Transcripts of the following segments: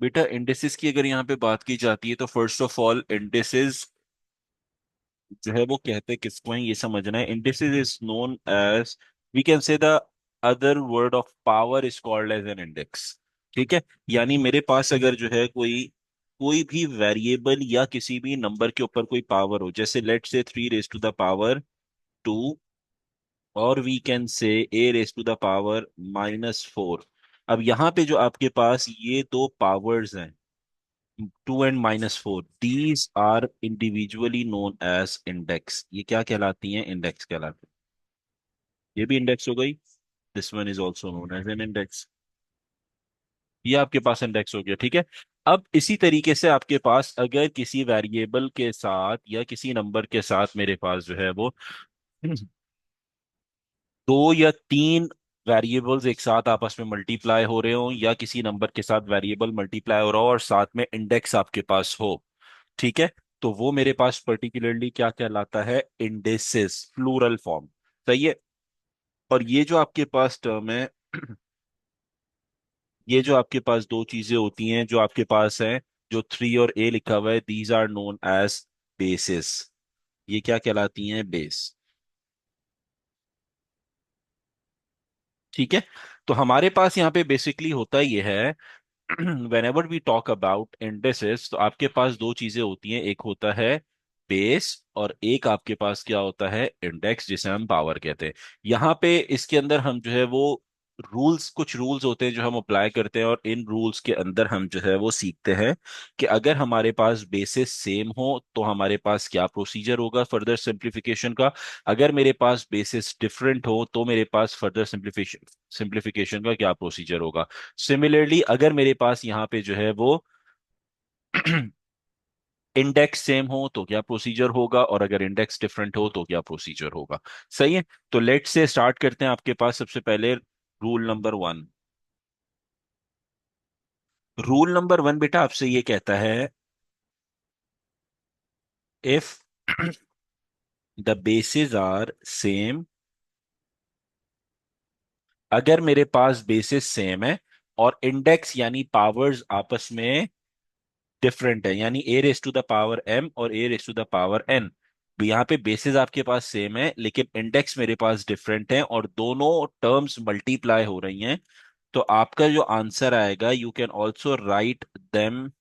बेटा इंडिसेस की अगर यहाँ पे बात की जाती है तो फर्स्ट ऑफ ऑल इंडिसेस जो है वो कहते किसको हैं ये समझना है। Indices is known as, we can say the other word of power is called as an index. ठीक है, यानी मेरे पास अगर जो है कोई कोई भी वेरिएबल या किसी भी नंबर के ऊपर कोई पावर हो, जैसे लेट से 3 रेज टू द पावर 2, और we can say A raise to the power -4। अब यहाँ पे जो आपके पास ये दो पावर्स हैं, 2 and -4, these are individually known as index. ये क्या कहलाती हैं? इंडेक्स कहलाती हैं। ये भी इंडेक्स हो गई। This one is also known as an index. ये आपके पास इंडेक्स हो गया। ठीक है, अब इसी तरीके से आपके पास अगर किसी वेरिएबल के साथ या किसी नंबर के साथ मेरे पास जो है वो दो या तीन वेरिएबल्स एक साथ आपस में मल्टीप्लाई हो रहे हो, या किसी नंबर के साथ वेरिएबल मल्टीप्लाई हो रहा हो और साथ में इंडेक्स आपके पास हो, ठीक है, तो वो मेरे पास पर्टिकुलरली क्या कहलाता है? Indices, plural form. सही है। और ये जो आपके पास टर्म है, ये जो आपके पास दो चीजें होती हैं जो आपके पास है, जो 3 और A लिखा हुआ है, these are known as basis. ये क्या कहलाती हैं? बेस। ठीक है, तो हमारे पास यहाँ पे बेसिकली होता ये है whenever we talk about indices, तो आपके पास दो चीजें होती हैं, एक होता है बेस और एक आपके पास क्या होता है? इंडेक्स, जिसे हम पावर कहते हैं। यहाँ पे इसके अंदर हम जो है वो रूल्स, कुछ रूल्स होते हैं जो हम अप्लाई करते हैं, और इन रूल्स के अंदर हम जो है वो सीखते हैं कि अगर हमारे पास बेसिस सेम हो तो हमारे पास क्या प्रोसीजर होगा फर्दर सिंप्लीफिकेशन का। अगर मेरे पास बेसिस डिफरेंट हो तो मेरे पास फर्दर सिंप्लीफिकेशन सिंप्लीफिकेशन का क्या प्रोसीजर होगा। सिमिलरली अगर मेरे पास यहाँ पे जो है वो इंडेक्स सेम हो तो क्या प्रोसीजर होगा, और अगर इंडेक्स डिफरेंट हो तो क्या प्रोसीजर होगा। सही है, तो लेट से स्टार्ट करते हैं। आपके पास सबसे पहले रूल नंबर 1। रूल नंबर 1 बेटा आपसे ये कहता है, if the basis are same, अगर मेरे पास बेसिस सेम है और इंडेक्स यानी पावर्स आपस में डिफरेंट है, यानी A raise to the power M और A raise to the power N। यहाँ पे बेसिस आपके पास सेम है लेकिन इंडेक्स मेरे पास डिफरेंट है और दोनों टर्म्स मल्टीप्लाई हो रही हैं, तो आपका जो आंसर आएगा, you can also write them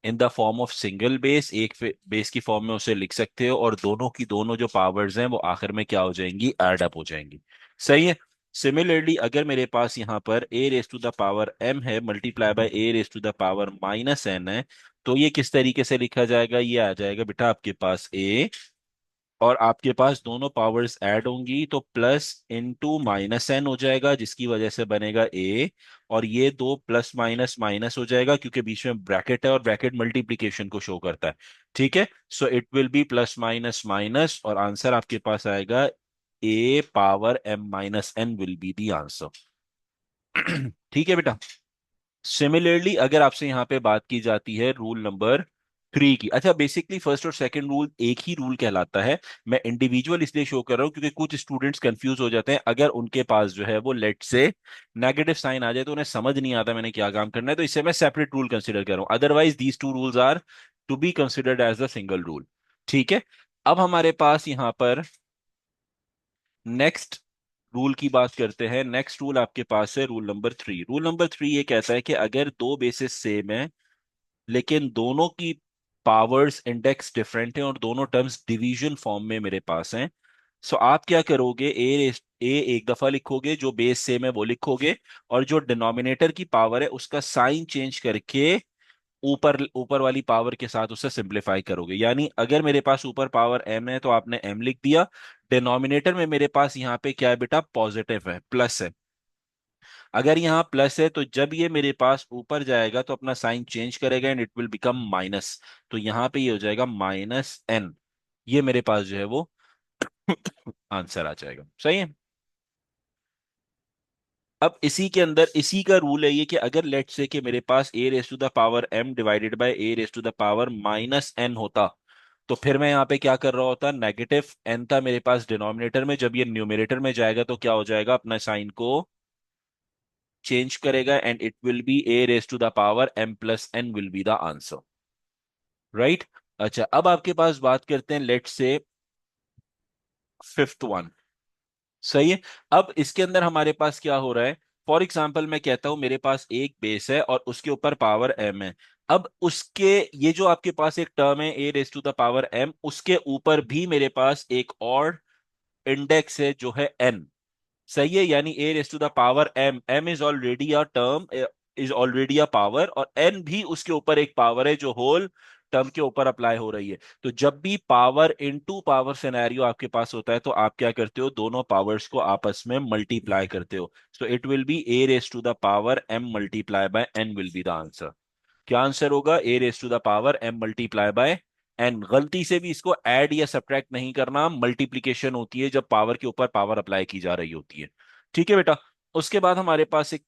in the form of single base. एक बेस की फॉर्म में उसे लिख सकते हो और दोनों की दोनों जो पावर्स हैं वो आखिर में क्या हो जाएंगी? ऐड अप हो जाएंगी। सही है। सिमिलरली अगर मेरे पास यहाँ पर A raise to the power M है multiply by A raise to the power -N है, तो ये किस तरीके से लिखा जाएगा? ये आ जाएगा बेटा आपके पास A, और आपके पास दोनों पावर्स ऐड होंगी तो प्लस इनटू -N हो जाएगा, जिसकी वजह से बनेगा A। और ये दो प्लस माइनस माइनस हो जाएगा क्योंकि बीच में ब्रैकेट है और ब्रैकेट मल्टीप्लिकेशन को शो करता है। ठीक है, सो it will B plus minus minus, और आंसर आपके पास आएगा A power M-N will be the answer. ठीक है बेटा। सिमिलरली अगर आपसे यहाँ पे बात की जाती है रूल नंबर 3 की, अच्छा बेसिकली फर्स्ट और सेकंड रूल एक ही रूल कहलाता है। मैं इंडिविजुअल इसलिए शो कर रहा हूँ क्योंकि कुछ स्टूडेंट्स कंफ्यूज हो जाते हैं, अगर उनके पास जो है वो लेट से नेगेटिव साइन आ जाए तो उन्हें समझ नहीं आता मैंने क्या काम करना है, तो इससे मैं सेपरेट रूल कंसिडर कर रहा हूँ। Otherwise these two rules are to be considered as the single rule. ठीक है, अब हमारे पास यहाँ पर नेक्स्ट रूल की बात करते हैं। नेक्स्ट रूल आपके पास है रूल नंबर 3। रूल नंबर 3 ये कहता है कि अगर दो बेसिस सेम है लेकिन दोनों की पावर्स इंडेक्स डिफरेंट है और दोनों टर्म्स डिवीजन फॉर्म में मेरे पास हैं, सो आप क्या करोगे? ए एक दफा लिखोगे, जो बेस सेम है वो लिखोगे, और जो डिनोमिनेटर की पावर है उसका साइन चेंज करके ऊपर ऊपर वाली पावर के साथ उसे सिंप्लीफाई करोगे। यानी अगर मेरे पास ऊपर पावर M है तो आपने M लिख दिया, डिनोमिनेटर में मेरे पास यहाँ पे क्या है बेटा? पॉजिटिव है, प्लस है। अगर यहाँ प्लस है तो जब ये मेरे पास ऊपर जाएगा तो अपना साइन चेंज करेगा and it will become minus, तो यहाँ पे ये हो जाएगा -N। ये मेरे पास जो है वो आंसर आ जाएगा। सही है। अब इसी के अंदर इसी का रूल है ये कि अगर लेट से कि मेरे पास A raise to the power M divided by A raise to the power -N होता, तो फिर मैं यहाँ पे क्या कर रहा होता? नेगेटिव N था मेरे पास डिनोमिनेटर में, जब ये न्यूमरेटर में जाएगा तो क्या हो जाएगा? अपना साइन को चेंज करेगा and it will be A raise to the power m plus n will be the answer, right. अच्छा, अब आपके पास बात करते हैं लेट से फिफ्थ वन। सही है। अब इसके अंदर हमारे पास क्या हो रहा है, फॉर एग्जाम्पल मैं कहता हूं मेरे पास एक बेस है और उसके ऊपर पावर m है। अब उसके, ये जो आपके पास एक टर्म है a raise to the power m, उसके ऊपर भी मेरे पास एक और इंडेक्स है जो है n। सही है, यानी a raise to the power m, m is already a term, is already a power, और n भी उसके ऊपर एक पावर है जो होल टर्म के ऊपर अप्लाई हो रही है। तो जब भी पावर इनटू पावर सिनेरियो आपके पास होता है तो आप क्या करते हो, दोनों पावर्स को आपस में मल्टीप्लाई करते हो। So it will be A raise to the power m multiply by n will be the answer. क्या आंसर होगा, a raise to the power m multiply by n. गलती से भी इसको ऐड या सब्ट्रैक्ट नहीं करना, मल्टीप्लीकेशन होती है जब पावर के ऊपर पावर अप्लाई की जा रही होती है। ठीक है बेटा। उसके बाद हमारे पास एक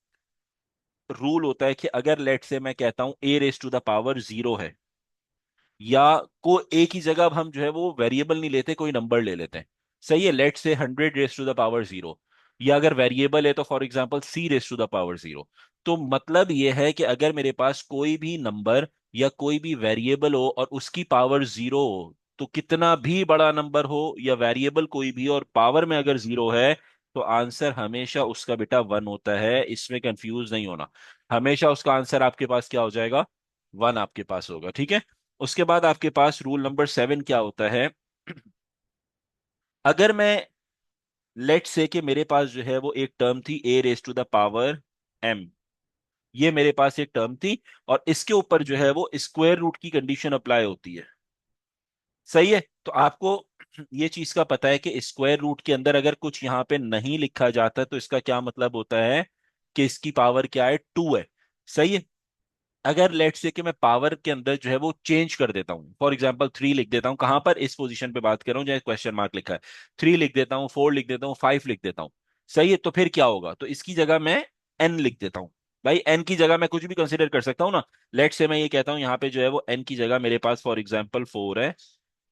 रूल होता है कि अगर लेट से मैं कहता हूं ए रेस टू द पावर 0 है, या को एक ही जगह अब हम जो है वो वेरिएबल नहीं लेते, कोई नंबर ले लेते हैं। सही है, लेट से 100 रेस टू द पावर 0, या अगर वेरिएबल है तो for example C raise to the power 0। तो मतलब यह है कि अगर मेरे पास कोई भी नंबर या कोई भी वेरिएबल हो और उसकी पावर 0 हो, तो कितना भी बड़ा नंबर हो या वेरिएबल कोई भी और पावर में अगर 0 है, तो आंसर हमेशा उसका बेटा 1 होता है। इसमें कंफ्यूज नहीं होना, हमेशा उसका आंसर आपके पास क्या हो जाएगा, 1 आपके पास होगा। ठीक है। उसके बाद आपके पास रूल नंबर 7 क्या होता है, अगर मैं लेट से कि मेरे पास जो है वो एक टर्म थी a raise to the power m, ये मेरे पास एक टर्म थी, और इसके ऊपर जो है वो स्क्वायर रूट की कंडीशन अप्लाई होती है। सही है। तो आपको ये चीज का पता है कि स्क्वायर रूट के अंदर अगर कुछ यहां पे नहीं लिखा जाता तो इसका क्या मतलब होता है कि इसकी पावर क्या है, 2 है। सही है। अगर लेट से कि मैं पावर के अंदर जो है वो चेंज कर देता हूं, फॉर एग्जांपल 3 लिख देता हूं, कहां पर, इस पोजीशन पे बात कर रहा हूं जहां क्वेश्चन मार्क लिखा है, 3 लिख देता हूं, 4 लिख देता हूं, 5 लिख देता हूं। सही है। तो फिर क्या होगा, तो इसकी जगह मैं n लिख देता हूं। भाई n की जगह मैं कुछ भी कंसिडर कर सकता हूं ना। लेट से मैं ये कहता हूं यहाँ पे जो है वो n की जगह मेरे पास फॉर एग्जाम्पल 4 है,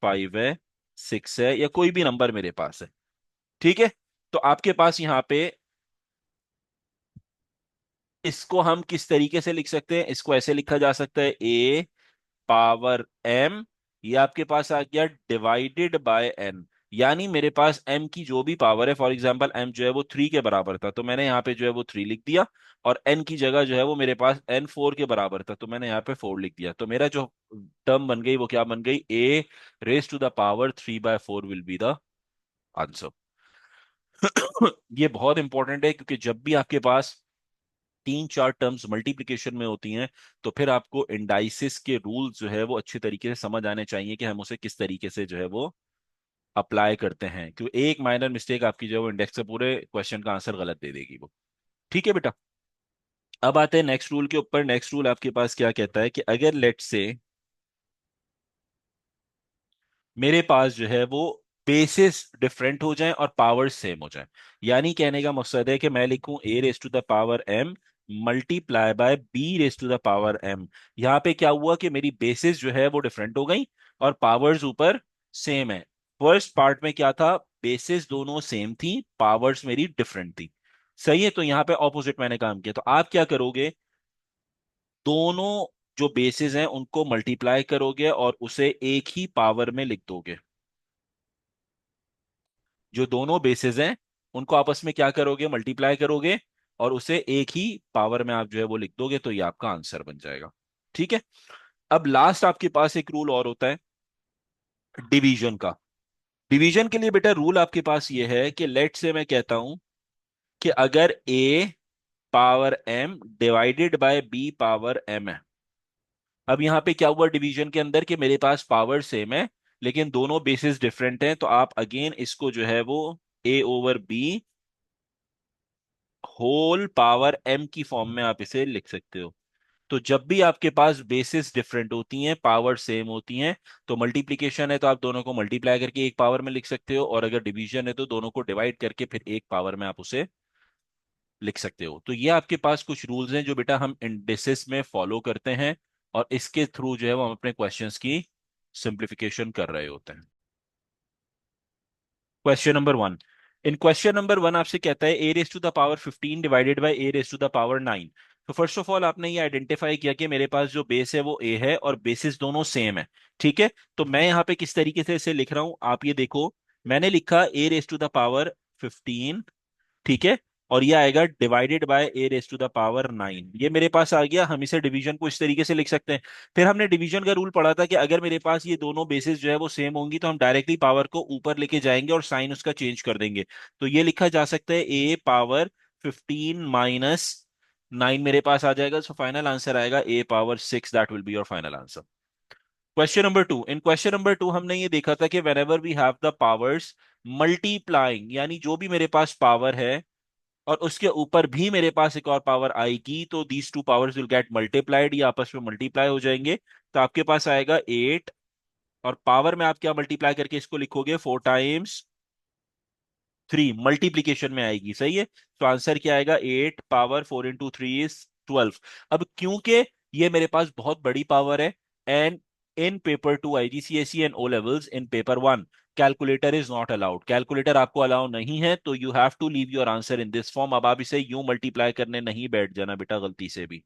5 है, 6 है, या कोई भी नंबर मेरे पास है। ठीक है। तो आपके पास यहाँ पे इसको हम किस तरीके से लिख सकते हैं, इसको ऐसे लिखा जा सकता है ए पावर m, ये आपके पास आ गया डिवाइडेड बाय n। यानी मेरे पास m की जो भी पावर है, फॉर एग्जांपल m जो है वो 3 के बराबर था तो मैंने यहाँ पे जो है वो 3 लिख दिया, और n की जगह जो है वो मेरे पास n 4 के बराबर था तो मैंने यहाँ पे 4 लिख दिया। तो मेरा जो टर्म बन गई वो क्या बन गई, a raise to the power 3/4 will be the answer. ये बहुत इंपॉर्टेंट है क्योंकि जब भी आपके पास 3 4 टर्म्स मल्टीप्लिकेशन में होती हैं, तो फिर आपको इंडाइसिस के रूल्स जो है वो अच्छे तरीके से समझ आने चाहिए कि हम उसे किस तरीके से जो है वो अप्लाई करते हैं, क्योंकि एक माइनर मिस्टेक आपकी जो है वो इंडेक्स से पूरे क्वेश्चन का आंसर गलत दे देगी वो। ठीक है बेटा। अब आते हैं नेक्स्ट रूल के ऊपर। नेक्स्ट रूल आपके पास क्या कहता है कि अगर लेट से मेरे पास जो है वो बेसिस डिफरेंट हो जाएं और पावर सेम हो जाएं, यानी कहने का मकसद है कि मैं लिखूं a raise to the power m multiply by b raise to the power m। यहाँ पे क्या हुआ कि मेरी बेसिस जो है वो डिफरेंट हो गई और पावर्स ऊपर सेम है। फर्स्ट पार्ट में क्या था, बेसिस दोनों सेम थी, पावर्स मेरी डिफरेंट थी। सही है। तो यहाँ पे ऑपोजिट मैंने काम किया, तो आप क्या करोगे, दोनों जो बेसिस हैं उनको मल्टीप्लाई करोगे और उसे एक ही पावर में लिख दोगे। जो दोनों बेसिस हैं उनको आपस में क्या करोगे, मल्टीप्लाई करोगे और उसे एक ही पावर में आप जो है वो लिख दोगे, तो ये आपका आंसर बन जाएगा। ठीक है। अब लास्ट आपके पास एक रूल और होता है डिवीजन का। डिवीजन के लिए बेटा रूल आपके पास ये है कि लेट से मैं कहता हूं कि अगर a power m divided bye b power m है। अब यहां पे क्या हुआ डिवीजन के अंदर कि मेरे पास पावर सेम है लेकिन दोनों बेसिस डिफरेंट हैं, तो आप अगेन इसको जो है वो a over b whole power m की फॉर्म में आप इसे लिख सकते हो। तो जब भी आपके पास बेसिस डिफरेंट होती हैं, पावर सेम होती हैं, तो मल्टीप्लिकेशन है तो आप दोनों को मल्टीप्लाई करके एक पावर में लिख सकते हो, और अगर डिवीजन है तो दोनों को डिवाइड करके फिर एक पावर में आप उसे लिख सकते हो। तो ये आपके पास कुछ रूल्स हैं जो बेटा हम इंडेसिस में फॉलो करते हैं, और इसके थ्रू जो है वो हम अपने क्वेश्चंस की सिंप्लीफिकेशन कर रहे होते हैं। Question number 1, in question number one आपसे कहता है a raise to the power 15 divided by A raise to the power 9। तो फर्स्ट ऑफ ऑल आपने ये आइडेंटिफाई किया कि मेरे पास जो बेस है वो ए है और बेसिस दोनों सेम है। ठीक है, तो मैं यहाँ पे किस तरीके से इसे लिख रहा हूं आप ये देखो। मैंने लिखा A raise to the power 15, ठीक है, और ये आएगा divided by A raise to the power 9। ये मेरे पास आ गया। हम इसे डिवीजन को इस तरीके से लिख सकते हैं। फिर हमने डिवीजन का रूल पढ़ा था कि अगर मेरे पास ये दोनों बेसिस जो है वो सेम होंगी तो हम डायरेक्टली पावर को ऊपर लेके जाएंगे और साइन उसका चेंज कर देंगे। तो ये लिखा जा सकता है ए पावर 15 माइनस 9 मेरे पास आ जाएगा। सो फाइनल आंसर आएगा a power 6। That will be your final answer. Question number two. In question number two हमने ये देखा था कि whenever we have the powers multiplying, यानी जो भी मेरे पास पावर है और उसके ऊपर भी मेरे पास एक और पावर आएगी तो these two powers will gate multiplied, ये आपस में मल्टीप्लाई हो जाएंगे। तो आपके पास आएगा 8, और पावर में आप क्या मल्टीप्लाई करके इसको लिखोगे 4 टाइम्स 3, मल्टीप्लीकेशन में आएगी। सही है, तो आंसर क्या आएगा 8 पावर 4 × 3 = 12। अब क्योंकि ये मेरे पास बहुत बड़ी पावर है, and in paper 2 IGCSE and O levels, in paper 1 calculator is not allowed, calculator आपको अलाउ नहीं है, तो you have to leave your answer in this form. अब आप इसे यूं मल्टीप्लाई करने नहीं बैठ जाना बेटा गलती से भी,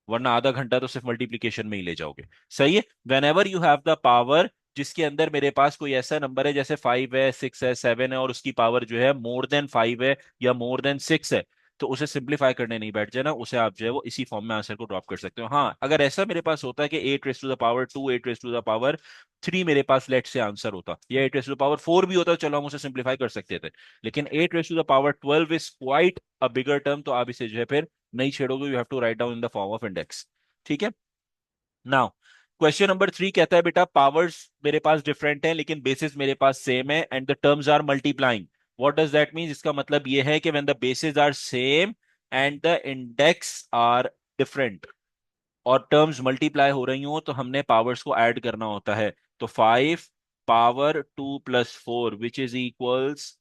वरना आधा घंटा तो सिर्फ मल्टीप्लिकेशन में ही ले जाओगे। सही है, when ever you have the power जिसके अंदर मेरे पास कोई ऐसा नंबर है जैसे 5 है 6 है 7 है और उसकी पावर जो है मोर देन 5 है या मोर देन 6 है, तो उसे सिंप्लीफाई करने नहीं बैठ जाना, उसे आप जो है वो इसी फॉर्म में आंसर को ड्रॉप कर सकते हो। हाँ, अगर ऐसा मेरे पास होता है कि 8 raise to the power 2 8 raise to the power 3 मेरे पास लेट से आंसर होता, या 8 रेस टू द पावर 4 भी होता, चलो हम उसे सिंप्लीफाई कर सकते थे। लेकिन 8 raise to the power 12 is quite a bigger term, तो आप इसे जो है फिर नहीं छेड़ोगे, you have to write down in the form of index. ठीक है। नाउ क्वेश्चन नंबर 3 कहता है बेटा पावर्स मेरे पास डिफरेंट हैं लेकिन बेसिस मेरे पास सेम है and the terms are multiplying. What does that mean? इसका मतलब ये है कि when the basis are same and the index are different और टर्म्स मल्टीप्लाई हो रही हो तो हमने पावर्स को ऐड करना होता है। तो 5 पावर 2 + 4 विच इज इक्वल्स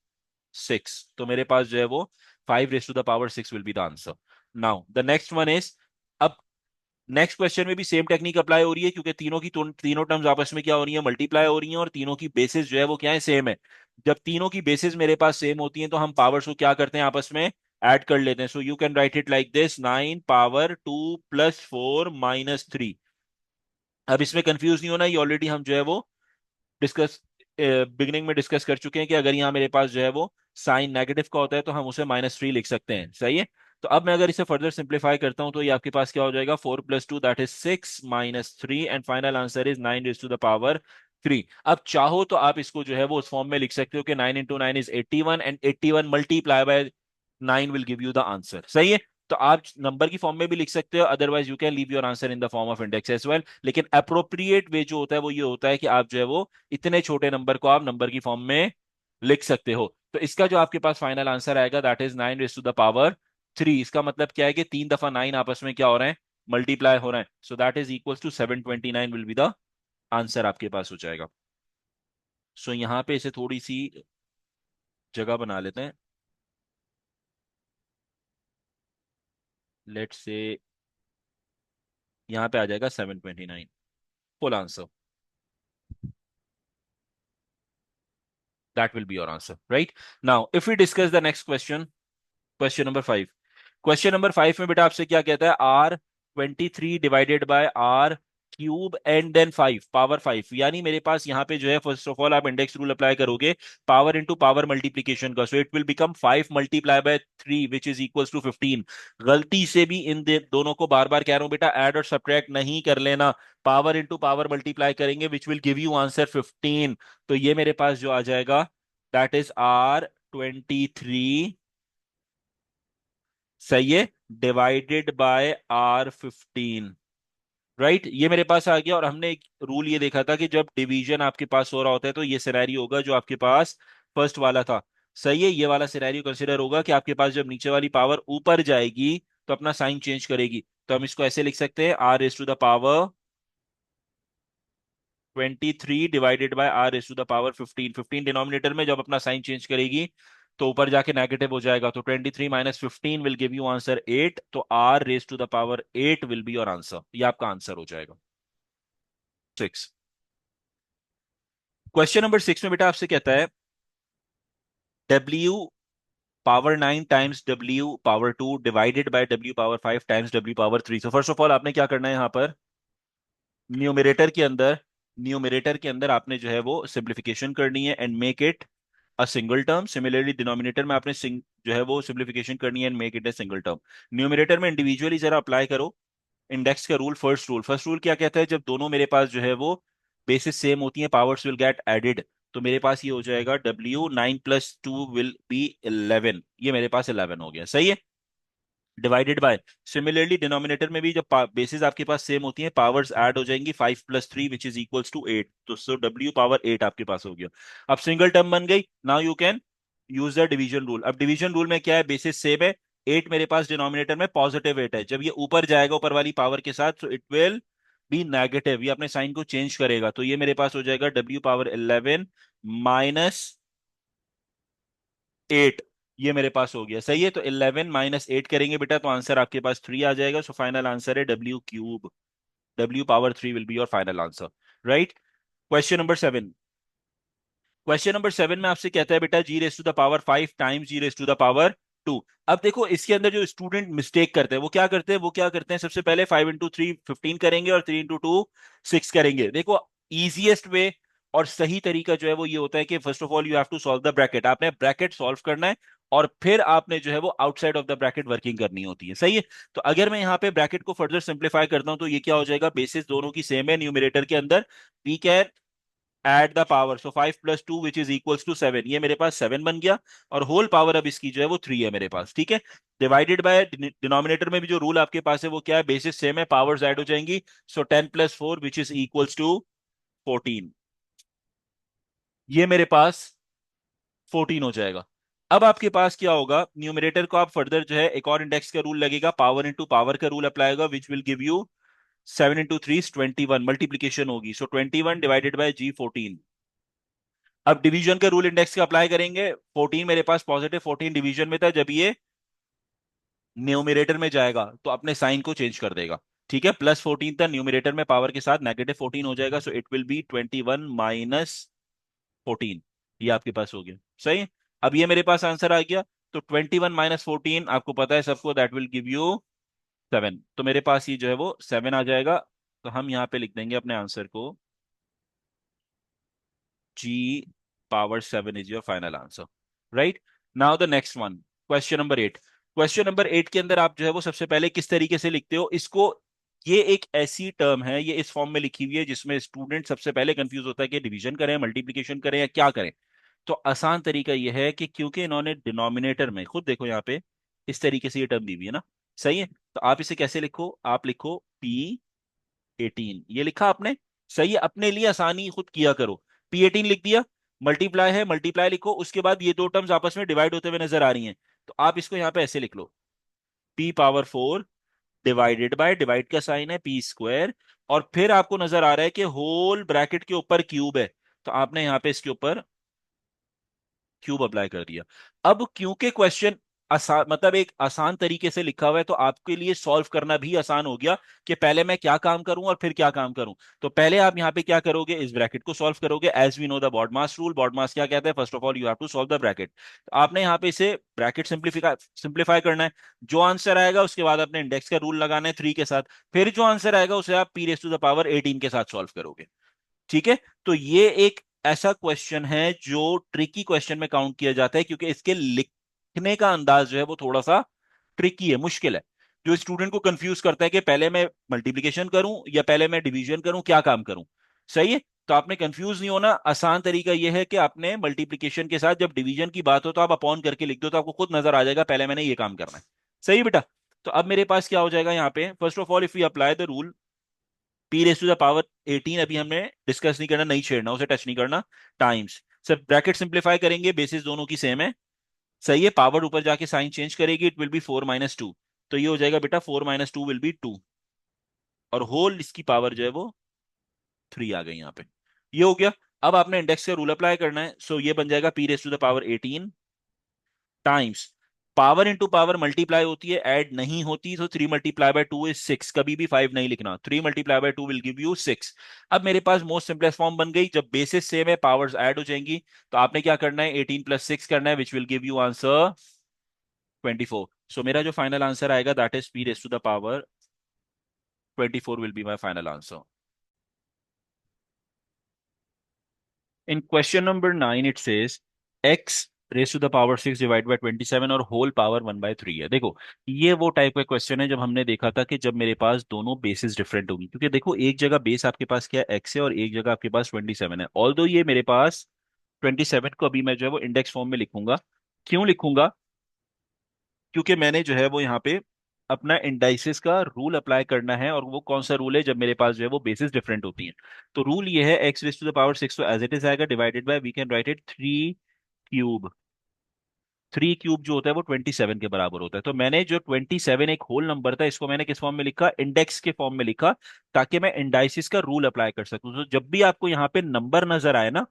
6, तो मेरे पास जो है वो 5 raise to the power 6 will be the answer. Now the next one is, अब नेक्स्ट क्वेश्चन में भी सेम टेक्निक अप्लाई हो रही है क्योंकि तीनों की तीनों टर्म्स आपस में क्या हो रही है, मल्टीप्लाई हो रही हैं, और तीनों की बेसिस जो है वो क्या है, सेम है। जब तीनों की बेसिस मेरे पास सेम होती हैं तो हम पावर्स को क्या करते हैं, आपस में ऐड कर लेते हैं। So you can write it like this, 9 power 2 + 4 - 3। अब इसमें कंफ्यूज नहीं होना, ये ऑलरेडी हम जो है वो डिस्कस बिगिनिंग में डिस्कस कर चुके हैं कि अगर यहाँ मेरे पास जो है वो साइन नेगेटिव का होता है तो हम उसे -3 लिख सकते हैं। सही है, तो अब मैं अगर इसे फर्दर सिंप्लीफाई करता हूं तो ये आपके पास क्या हो जाएगा, 4 + 2 that is 6 -3 and final answer is 9 raise to the power 3। अब चाहो तो आप इसको जो है वो उस फॉर्म में लिख सकते हो कि 9 × 9 = 81 and 81 multiply by 9 will give you the answer. सही है, तो आप नंबर की फॉर्म में भी लिख सकते हो, otherwise you can leave your answer in the form of index as well. लेकिन अप्रोप्रिएट वे जो होता है वो ये होता है कि आप जो है वो इतने छोटे नंबर को आप नंबर की फॉर्म में लिख सकते हो। तो इसका जो आपके पास फाइनल आंसर आएगा that is 9 raise to the power 3। इसका मतलब क्या है कि 3 दफा 9 आपस में क्या हो रहे हैं, मल्टीप्लाई हो रहे हैं। So that is equal to 729 will be the answer आपके पास हो जाएगा। सो यहाँ पे इसे थोड़ी सी जगह बना लेते हैं। लेट्स से यहाँ पे आ जाएगा 729 full answer. That will be your answer, right? Now, if we discuss the next question, question number 5। Question number 5 में बेटा आपसे क्या कहता है, R23 divided by R³ and then 5 power 5, यानी मेरे पास यहाँ पे जो है फर्स्ट ऑफ ऑल आप इंडेक्स रूल अप्लाई करोगे पावर इनटू पावर मल्टीप्लीकेशन का, so it will become 5 × 3 which is equals to 15। गलती से भी इन दोनों को बार बार कह रहा हूं बेटा ऐड और सब्ट्रैक्ट नहीं कर लेना, पावर इनटू पावर मल्टीप्लाई करेंगे which will give you answer 15। तो ये मेरे पास जो आ जाएगा दैट इज R23, सही है, डिवाइडेड बाय R15, राइट। ये मेरे पास आ गया। और हमने एक रूल ये देखा था कि जब डिवीजन आपके पास हो रहा होता है तो ये सिनेरियो होगा जो आपके पास फर्स्ट वाला था। सही है, ये वाला सिनेरियो कंसिडर होगा कि आपके पास जब नीचे वाली पावर ऊपर जाएगी तो अपना साइन चेंज करेगी। तो हम इसको ऐसे लिख सकते हैं, R⁻³ divided by R⁻15। 15 denominator में जब अपना साइन चेंज करेगी तो ऊपर जाके नेगेटिव हो जाएगा, तो 23 - 15 विल गिव यू आंसर 8। तो R⁻8 will be your answer, ये आपका आंसर हो जाएगा 6। क्वेश्चन नंबर 6 में बेटा आपसे कहता है W power 9 times W power 2 divided by W power 5 times W power 3। So first of all आपने क्या करना है यहां पर, न्यूमरेटर के अंदर, न्यूमरेटर के अंदर आपने जो है वो सिंप्लीफिकेशन करनी है and make it a single term. Similarly denominator में आपने जो है वो सिंप्लीफिकेशन करनी है and make it a single term. Numerator में इंडिविजुअली जरा अप्लाई करो इंडेक्स का रूल। फर्स्ट रूल क्या कहता है, जब दोनों मेरे पास जो है वो बेसिस सेम होती हैं, पावर्स विल गेट एडेड। तो मेरे पास ये हो जाएगा W9 + 2 विल बी 11, ये मेरे पास 11 हो गया, सही है। डिवाइडेड बाय, सिमिलरली डिनोमिनेटर में भी जब बेसिस आपके पास सेम होती हैं, पावर्स ऐड हो जाएंगी, 5 + 3 विच इज इक्वल्स टू 8, तो सो W पावर 8 आपके पास हो गया। अब सिंगल टर्म बन गई, now you can use the division rule. अब डिवीजन रूल में क्या है, बेसिस सेम है, 8 मेरे पास डिनोमिनेटर में पॉजिटिव 8 है, जब ये ऊपर जाएगा ऊपर वाली पावर के साथ, तो इट विल बी नेगेटिव, ये अपने साइन को चेंज करेगा, तो ये मेरे पास हो जाएगा W पावर 11 -8, ये मेरे पास हो गया, सही है। तो 11 - 8 करेंगे बेटा तो आंसर आपके पास 3 आ जाएगा। सो फाइनल आंसर है W³ W power 3 will be your final answer, right. Question number 7, question number 7 में आपसे कहता है बेटा G⁵ टाइम्स G⁵ अब देखो इसके अंदर जो स्टूडेंट मिस्टेक करते हैं वो क्या करते हैं, सबसे पहले 5 × 3 15 करेंगे और 3 × 2 6 करेंगे। देखो इजीएस्ट वे और सही तरीका जो है वो ये होता है कि first of all you have to solve the bracket, आपने ब्रैकेट सॉल्व करना है और फिर आपने जो है वो outside of the bracket working करनी होती है, सही है। तो अगर मैं यहाँ पे ब्रैकेट को फर्दर सिंप्लीफाई करता हूं तो ये क्या हो जाएगा, बेसिस दोनों की सेम है न्यूमरेटर के अंदर, we can add the power, so 5 + 2 which is equals to 7, ये मेरे पास 7 बन गया, और होल पावर अब इसकी जो है वो 3 है मेरे पास, ठीक है। डिवाइडेड बाय डिनोमिनेटर में भी जो रूल आपके पास है वो क्या है, बेसिस सेम है, पावर्स ऐड हो जाएंगी, सो 10 + 4 विच इज इक्वल्स टू 14, ये मेरे पास 14 हो जाएगा। अब आपके पास क्या होगा, न्यूमरेटर को आप फर्दर जो है एक और इंडेक्स का रूल लगेगा, पावर इंटू पावर का रूल अप्लाई होगा, which will give you 7 × 3 = 21, multiplication होगी, सो 21 डिवाइडेड बाय G14। अब डिवीजन का रूल इंडेक्स का अप्लाई करेंगे, 14 मेरे पास पॉजिटिव 14 डिवीजन में था, जब ये न्यूमरेटर में जाएगा तो अपने साइन को चेंज कर देगा, ठीक है। +14 था, न्यूमरेटर में पावर के साथ -14 हो जाएगा, सो इट विल बी 21 - 14, ये आपके पास हो गया, सही है। अब ये मेरे पास आंसर आ गया, तो 21 - 14 आपको पता है सबको, दैट विल गिव यू 7, तो मेरे पास ये जो है वो 7 आ जाएगा। तो हम यहाँ पे लिख देंगे अपने आंसर को, G⁵ is your final answer, right. Now the next one, question number 8। Question number 8 के अंदर आप जो है वो सबसे पहले किस तरीके से लिखते हो इसको, ये एक ऐसी टर्म है, ये इस फॉर्म में लिखी हुई है जिसमें स्टूडेंट सबसे पहले कंफ्यूज होता है कि डिवीजन करें, मल्टीप्लीकेशन करें या क्या करें। तो आसान तरीका यह है कि क्योंकि इन्होंने डिनोमिनेटर में, खुद देखो यहाँ पे इस तरीके से ये टर्म दी हुई है ना, सही है। तो आप इसे कैसे लिखो, आप लिखो P18, ये लिखा आपने, सही है। अपने लिए आसानी खुद किया करो, P18 लिख दिया, मल्टीप्लाई है मल्टीप्लाई लिखो, उसके बाद ये दो टर्म्स आपस में डिवाइड होते हुए नजर आ रही हैं, तो आप इसको यहाँ पे ऐसे लिख लो, P⁴ डिवाइडेड बाय, डिवाइड का साइन है, P², और फिर आपको नजर आ रहा है कि होल ब्रैकेट के ऊपर क्यूब है, तो आपने यहाँ पे इसके ऊपर क्यूब अप्लाई कर दिया। अब क्योंकि क्वेश्चन आसान, मतलब एक आसान तरीके से लिखा हुआ है, तो आपके लिए सॉल्व करना भी आसान हो गया कि पहले मैं क्या काम करूं और फिर क्या काम करूं। तो पहले आप यहां पे क्या करोगे, इस ब्रैकेट को सॉल्व करोगे, as we know the BODMAS rule, BODMAS क्या कहता है, first of all you have to solve the bracket. तो आपने यहाँ पे इसे ब्रैकेट सिंप्लीफाई सिंप्लीफाई करना है, जो आंसर आएगा उसके बाद अपने इंडेक्स का रूल लगाना है 3 के साथ, फिर जो आंसर आएगा उसे आप P⁴ के साथ सॉल्व करोगे, ठीक है। तो ये एक ऐसा क्वेश्चन है जो ट्रिकी क्वेश्चन में काउंट किया जाता है, क्योंकि इसके लिखने का अंदाज जो है वो थोड़ा सा ट्रिकी है, मुश्किल है, जो स्टूडेंट को कंफ्यूज करता है कि पहले मैं मल्टीप्लिकेशन करूं या पहले मैं डिवीजन करूं, क्या काम करूं, सही है। तो आपने कंफ्यूज नहीं होना, आसान तरीका यह है कि आपने मल्टीप्लिकेशन के साथ जब डिवीजन की बात हो तो आप अपॉन करके लिख दो, तो आपको खुद नजर आ जाएगा पहले मैंने ये काम करना है, सही है बेटा। तो अब मेरे पास क्या हो जाएगा यहाँ पे, first of all if you apply the rule, P⁴ अभी हमने डिस्कस नहीं करना, नहीं छेड़ना, उसे टच नहीं करना, टाइम्स, सिर्फ ब्रैकेट सिंप्लीफाई करेंगे, बेसिस दोनों की सेम है, सही है। पावर ऊपर जाके साइन चेंज करेगी, इट विल बी 4 - 2, तो ये हो जाएगा बेटा 4 - 2 विल बी 2, और होल इसकी पावर जो है वो 3 आ गई यहाँ पे, ये हो गया। अब आपने इंडेक्स का रूल अप्लाई करना है, सो ये बन जाएगा P⁴ times power into power multiply होती है, ऐड नहीं होती। तो 3 × 2 = 6, कभी भी 5 नहीं लिखना। 3 × 2 विल गिव यू 6। अब मेरे पास मोस्ट सिंपलेस्ट फॉर्म बन गई, जब बेसिस सेम है पावर्स ऐड हो जाएंगी। तो आपने क्या करना है, 18 + 6 करना है, which will give you answer 24। सो मेरा जो फाइनल आंसर आएगा that is p⁻² 24 will be my final answer. In question number 9 it says x⁻6 divide by 27 और होल पावर 1/3 है। देखो, ये वो टाइप का क्वेश्चन है जब हमने देखा था कि जब मेरे पास दोनों बेसिस डिफरेंट होंगी, क्योंकि देखो एक जगह बेस आपके पास क्या है, x है, और एक जगह आपके पास 27 है। ऑल्दो ये मेरे पास 27 को अभी मैं जो है वो इंडेक्स फॉर्म में लिखूंगा। क्यों लिखूंगा? क्योंकि मैंने जो है वो यहाँ पे अपना इंडाइसिस का रूल अप्लाई करना है, और वो कौन सा रूल है, जब मेरे पास जो है वो बेसिस डिफरेंट होती हैं। तो रूल ये है, x⁻6 तो एज इट इज आएगा, divided by we can write it 3 cube. 3 cube जो होता है वो 27 के बराबर होता है। तो मैंने जो 27 एक होल नंबर था, इसको मैंने किस फॉर्म में लिखा, इंडेक्स के फॉर्म में लिखा, ताकि मैं इंडाइसिस का रूल अप्लाई कर सकूं। तो जब भी आपको यहाँ पे नंबर नजर आए ना,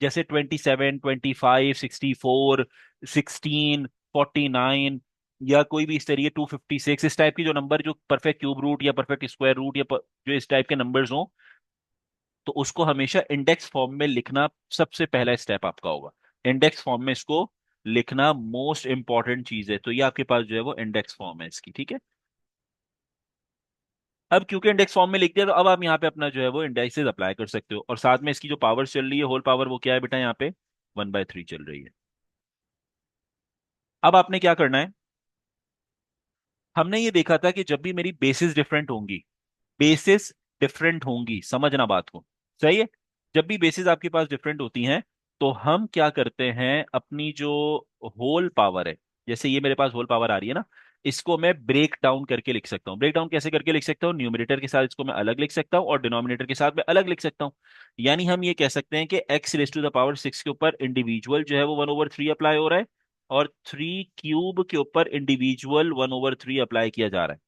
जैसे 27, 25, 64, 16, 49, या कोई भी इस तरीके 256, इस टाइप की जो नंबर जो परफेक्ट क्यूब रूट या परफेक्ट स्क्वायर रूट या जो इस टाइप के नंबर्स हो, तो उसको हमेशा इंडेक्स फॉर्म में लिखना सबसे पहला स्टेप आपका होगा। इंडेक्स फॉर्म में इसको लिखना मोस्ट इंपॉर्टेंट चीज है। तो ये आपके पास जो है वो इंडेक्स फॉर्म है इसकी, ठीक है। अब क्योंकि इंडेक्स फॉर्म में लिख दिया, तो अब आप यहाँ पे अपना जो है वो इंडेक्सेस अप्लाई कर सकते हो, और साथ में इसकी जो पावर चल रही है होल पावर, वो क्या है बेटा, यहाँ पे 1/3 चल रही है। अब आपने क्या करना है, हमने ये देखा था कि जब भी मेरी बेसिस डिफरेंट होंगी, बेसिस डिफरेंट होंगी, समझना बात को, सही है। जब भी बेसिस आपके पास डिफरेंट होती हैं, तो हम क्या करते हैं, अपनी जो होल पावर है, जैसे ये मेरे पास होल पावर आ रही है ना, इसको मैं ब्रेक डाउन करके लिख सकता हूँ। ब्रेक डाउन कैसे करके लिख सकता हूँ, न्यूमरेटर के साथ इसको मैं अलग लिख सकता हूँ, और डिनोमिनेटर के साथ मैं अलग लिख सकता हूँ। यानी हम ये कह सकते हैं कि x⁻6 के ऊपर इंडिविजुअल जो है वो 1/3 अप्लाई हो रहा है, और 3 क्यूब के ऊपर इंडिविजुअल 1/3 अप्लाई किया जा रहा है।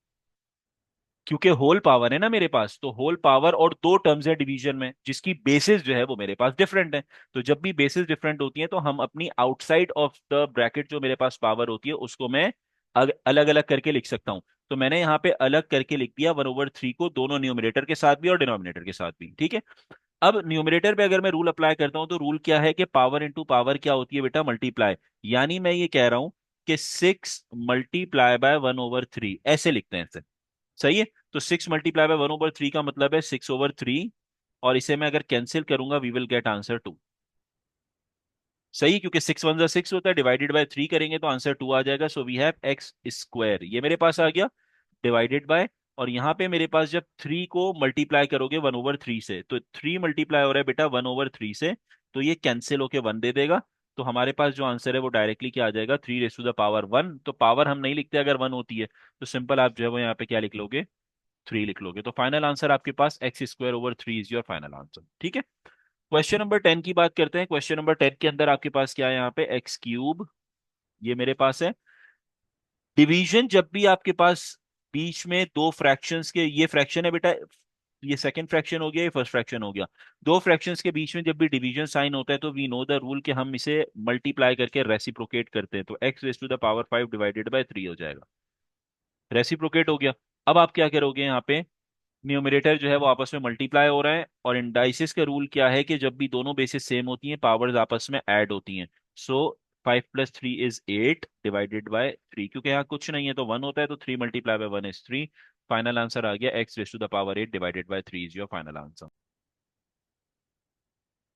क्योंकि होल पावर है ना मेरे पास, तो होल पावर और दो टर्म्स है डिवीजन में, जिसकी बेसिस जो है वो मेरे पास डिफरेंट है। तो जब भी बेसिस डिफरेंट होती है, तो हम अपनी आउटसाइड ऑफ द ब्रैकेट जो मेरे पास पावर होती है, उसको मैं अलग अलग करके लिख सकता हूँ। तो मैंने यहाँ पे अलग करके लिख दिया 1/3 को, दोनों न्यूमरेटर के साथ भी और डिनोमिनेटर के साथ भी, ठीक है। अब न्यूमरेटर पे अगर मैं रूल अप्लाई करता हूँ, तो रूल क्या है कि पावर इंटू पावर क्या होती है बेटा, मल्टीप्लाई। यानी मैं ये कह रहा हूँ कि 6 × 1/3 ऐसे लिखते हैं इसे, सही है। तो 6 × 1/3 का मतलब है 6/3, और इसे मैं अगर कैंसिल करूंगा, वी विल गेट आंसर 2। सही, क्योंकि 6 × 1 = 6 होता है, डिवाइडेड बाय 3 करेंगे तो आंसर 2 आ जाएगा। सो वी हैव x², ये मेरे पास आ गया, डिवाइडेड बाय, और यहाँ पे मेरे पास जब 3 को मल्टीप्लाई करोगे 1/3 से, तो 3 मल्टीप्लाई हो रहा है बेटा 1/3 से, तो ये कैंसिल होके 1 दे देगा। तो हमारे पास जो आंसर है वो डायरेक्टली क्या आ जाएगा, 3⁻1। तो पावर हम नहीं लिखते अगर 1 होती है, तो सिंपल आप जो है वो यहाँ पे क्या लिख लोगे, 3 लिख लोगे। तो फाइनल आंसर आपके पास x² / 3 is your final answer, ठीक है। क्वेश्चन नंबर 10 की बात करते हैं। क्वेश्चन नंबर 10 के अंदर आपके पास क्या है, यहाँ पे x³ ये मेरे पास है। डिवीजन जब भी आपके पास बीच में दो फ्रैक्शंस के, ये फ्रैक्शन है बेटा, ये सेकंड फ्रैक्शन हो गया, ये फर्स्ट फ्रैक्शन हो गया, दो फ्रैक्शंस के बीच में जब भी डिवीजन साइन होता है, तो वी नो द रूल कि हम इसे मल्टीप्लाई करके रेसिप्रोकेट करते हैं। तो x⁻5 डिवाइडेड बाय 3 हो जाएगा, रेसिप्रोकेट हो गया। अब आप क्या करोगे, यहाँ पे न्यूमरेटर जो है वो आपस में मल्टीप्लाई हो रहा है, और इंडाइसिस का रूल क्या है कि जब भी दोनों बेसिस सेम होती हैं, पावर्स आपस में ऐड होती हैं। सो 5 + 3 = 8 डिवाइडेड बाय 3, क्योंकि यहाँ कुछ नहीं है तो 1 होता है, तो 3 × 1 = 3। फाइनल आंसर आ गया x⁻8 divided by 3 is your final answer.